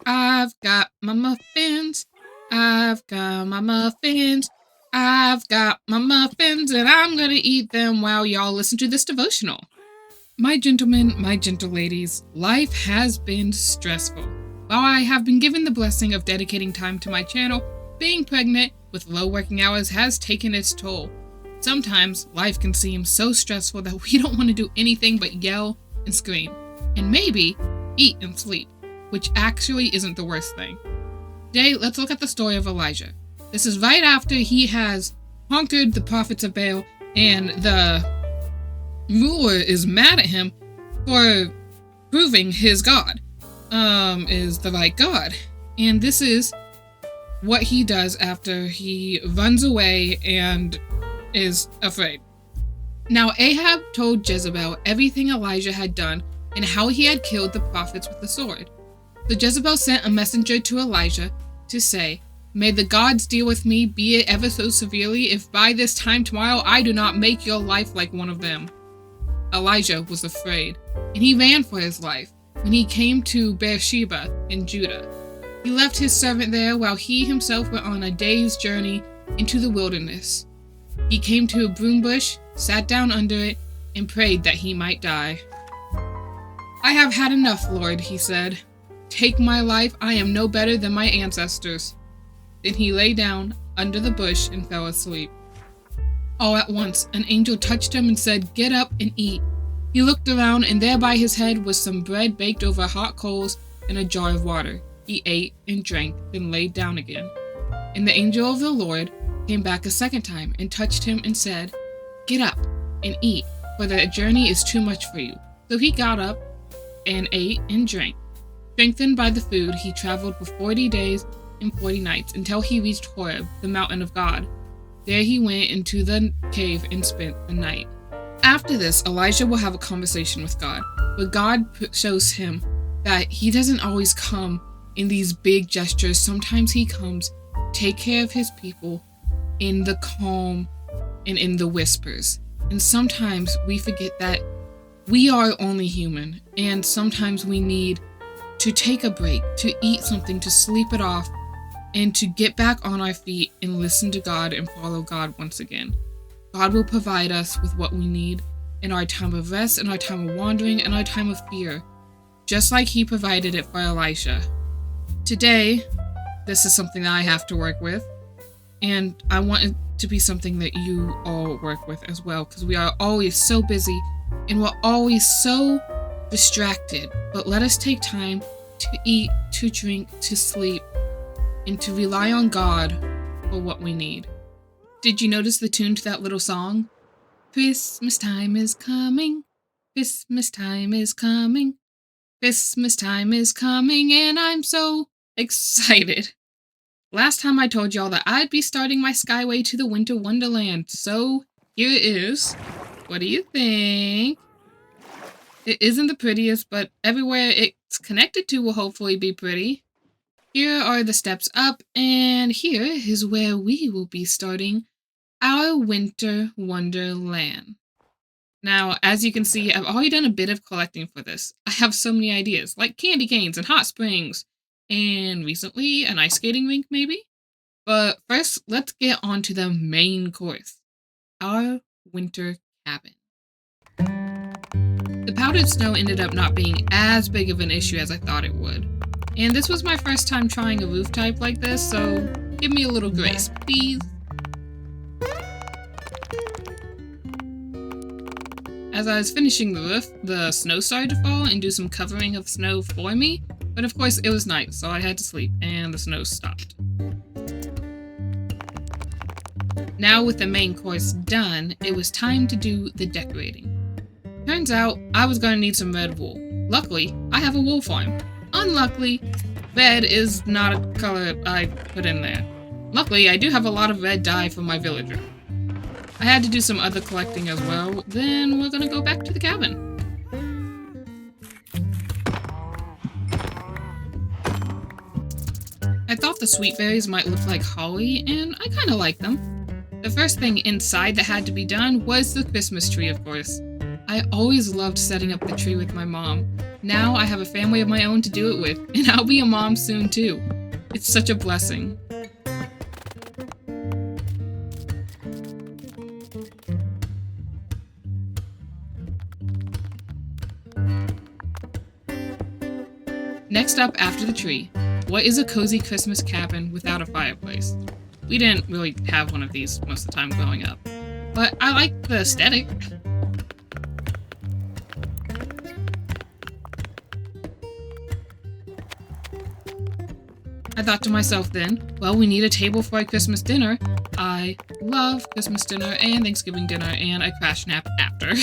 I've got my muffins. I've got my muffins. I've got my muffins, and I'm gonna eat them while y'all listen to this devotional. My gentlemen, my gentle ladies, life has been stressful. While I have been given the blessing of dedicating time to my channel, being pregnant with low working hours has taken its toll. Sometimes life can seem so stressful that we don't want to do anything but yell and scream, and maybe eat and sleep, which actually isn't the worst thing. Today, let's look at the story of Elijah. This is right after he has conquered the prophets of Baal, and the ruler is mad at him for proving his God is the right God. And this is what he does after he runs away and is afraid. Now Ahab told Jezebel everything Elijah had done and how he had killed the prophets with the sword. So Jezebel sent a messenger to Elijah to say, "May the gods deal with me, be it ever so severely, if by this time tomorrow I do not make your life like one of them." Elijah was afraid, and he ran for his life when he came to Beersheba in Judah. He left his servant there while he himself went on a day's journey into the wilderness. He came to a broom bush, sat down under it, and prayed that he might die. "I have had enough, Lord," he said. "Take my life, I am no better than my ancestors." Then he lay down under the bush and fell asleep. All at once, an angel touched him and said, "Get up and eat." He looked around, and there by his head was some bread baked over hot coals and a jar of water. He ate and drank, then laid down again. And the angel of the Lord came back a second time and touched him and said, "Get up and eat, for the journey is too much for you." So he got up and ate and drank. Strengthened by the food, he traveled for 40 days and 40 nights until he reached Horeb, the mountain of God. There he went into the cave and spent the night. After this, Elijah will have a conversation with God, but God shows him that he doesn't always come in these big gestures. Sometimes he comes to take care of his people in the calm and in the whispers. And sometimes we forget that we are only human, and sometimes we need to take a break, to eat something, to sleep it off, and to get back on our feet and listen to God and follow God once again. God will provide us with what we need in our time of rest, in our time of wandering, in our time of fear, just like he provided it for Elisha. Today, this is something that I have to work with, and I want it to be something that you all work with as well, because we are always so busy and we're always so distracted. But let us take time to eat, to drink, to sleep, and to rely on God for what we need. Did you notice the tune to that little song? Christmas time is coming, Christmas time is coming, Christmas time is coming, and I'm so excited. Last time I told y'all that I'd be starting my skyway to the winter wonderland, so here it is. What do you think? It isn't the prettiest, but everywhere it's connected to will hopefully be pretty. Here are the steps up, and here is where we will be starting our winter wonderland. Now, as you can see, I've already done a bit of collecting for this. I have so many ideas, like candy canes and hot springs, and recently an ice skating rink maybe? But first, let's get on to the main course, our winter cabin. The powdered snow ended up not being as big of an issue as I thought it would. And this was my first time trying a roof type like this, so give me a little grace, please. As I was finishing the roof, the snow started to fall and do some covering of snow for me, but of course it was night, so I had to sleep, and the snow stopped. Now with the main course done, it was time to do the decorating. Turns out, I was going to need some red wool. Luckily, I have a wool farm. Unluckily, red is not a color I put in there. Luckily, I do have a lot of red dye from my villager. I had to do some other collecting as well, then we're gonna go back to the cabin. I thought the sweet berries might look like holly, and I kinda like them. The first thing inside that had to be done was the Christmas tree, of course. I always loved setting up the tree with my mom. Now I have a family of my own to do it with, and I'll be a mom soon too. It's such a blessing. Next up after the tree, what is a cozy Christmas cabin without a fireplace? We didn't really have one of these most of the time growing up, but I like the aesthetic. I thought to myself then, well, we need a table for a Christmas dinner. I love Christmas dinner and Thanksgiving dinner, and I crash nap after.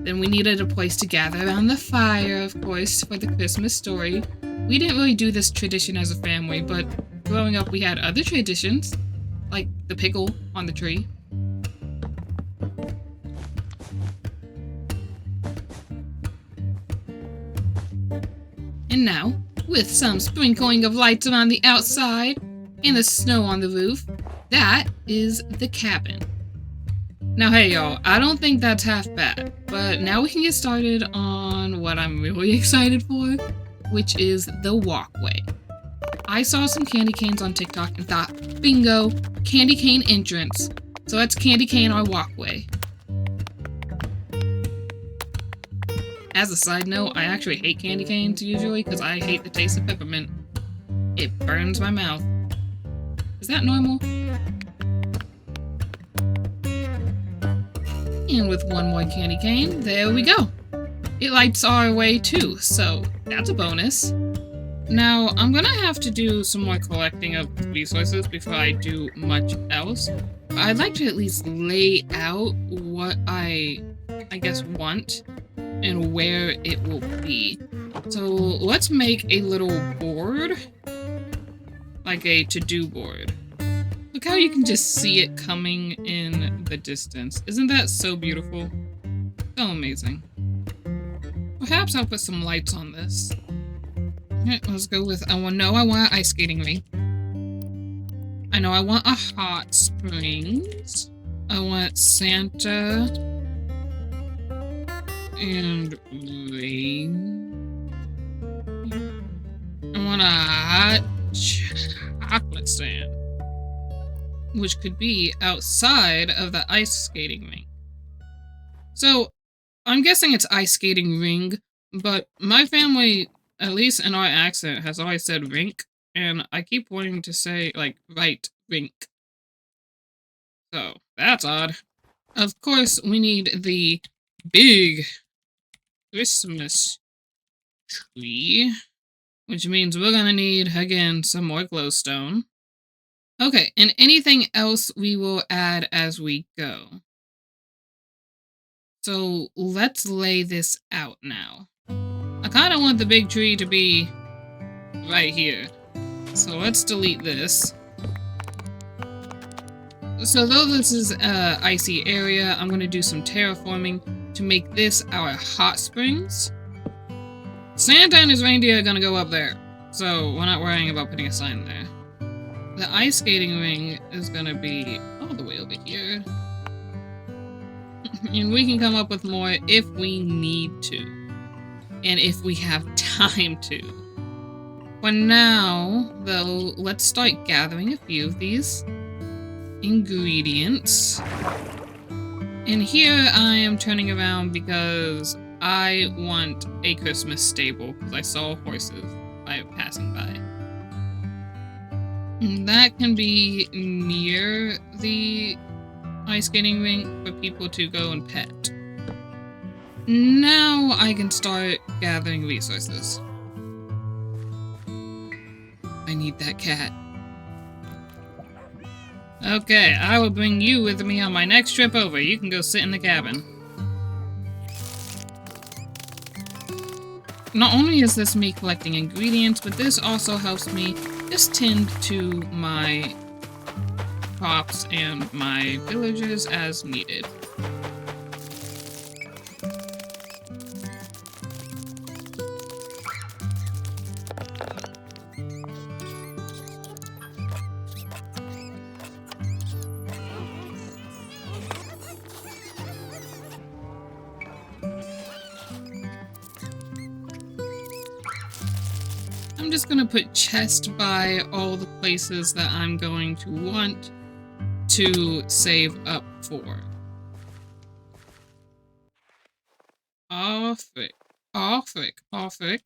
Then we needed a place to gather around the fire, of course, for the Christmas story. We didn't really do this tradition as a family, but growing up we had other traditions, like the pickle on the tree. And now, with some sprinkling of lights around the outside and the snow on the roof, that is the cabin. Now hey y'all, I don't think that's half bad, but now we can get started on what I'm really excited for, which is the walkway. I saw some candy canes on TikTok and thought, bingo, candy cane entrance. So let's candy cane our walkway. As a side note, I actually hate candy canes usually because I hate the taste of peppermint. It burns my mouth. Is that normal? And with one more candy cane, there we go. It lights our way too, so that's a bonus. Now, I'm gonna have to do some more collecting of resources before I do much else. I'd like to at least lay out what I guess, want and where it will be. So let's make a little board, like a to-do board. Look how you can just see it coming in the distance. Isn't that so beautiful? So amazing. Perhaps I'll put some lights on this. Okay, let's go with, I want an ice skating rink. I know I want a hot springs. I want Santa and rain. I want a hot chocolate stand, which could be outside of the ice skating rink. So, I'm guessing it's ice skating ring, but my family, at least in our accent, has always said rink, and I keep wanting to say, like, right, rink. So, that's odd. Of course, we need the big Christmas tree, which means we're gonna need, again, some more glowstone. Okay, and anything else we will add as we go. So let's lay this out now. I kind of want the big tree to be right here. So let's delete this. So though this is an icy area, I'm going to do some terraforming to make this our hot springs. Santa and his reindeer are going to go up there, so we're not worrying about putting a sign there. The ice skating ring is going to be all the way over here. And we can come up with more if we need to. And if we have time to. For now, though, let's start gathering a few of these ingredients. And here I am turning around because I want a Christmas stable because I saw horses passing by. And that can be near the ice skating rink for people to go and pet. Now I can start gathering resources. I need that cat. Okay, I will bring you with me on my next trip over. You can go sit in the cabin. Not only is this me collecting ingredients, but this also helps me just tend to my crops and my villagers as needed. I'm just gonna put chest by all the places that I'm going to want to save up for. Perfect. Perfect. Perfect.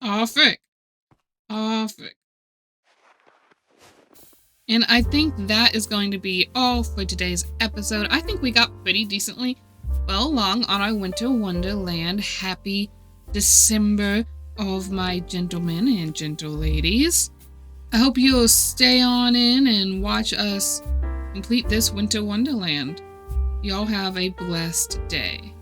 Perfect. Perfect. And I think that is going to be all for today's episode. I think we got pretty decently well along on our Winter Wonderland. Happy December, all of my gentlemen and gentle ladies. I hope you'll stay on in and watch us complete this Winter Wonderland. Y'all have a blessed day.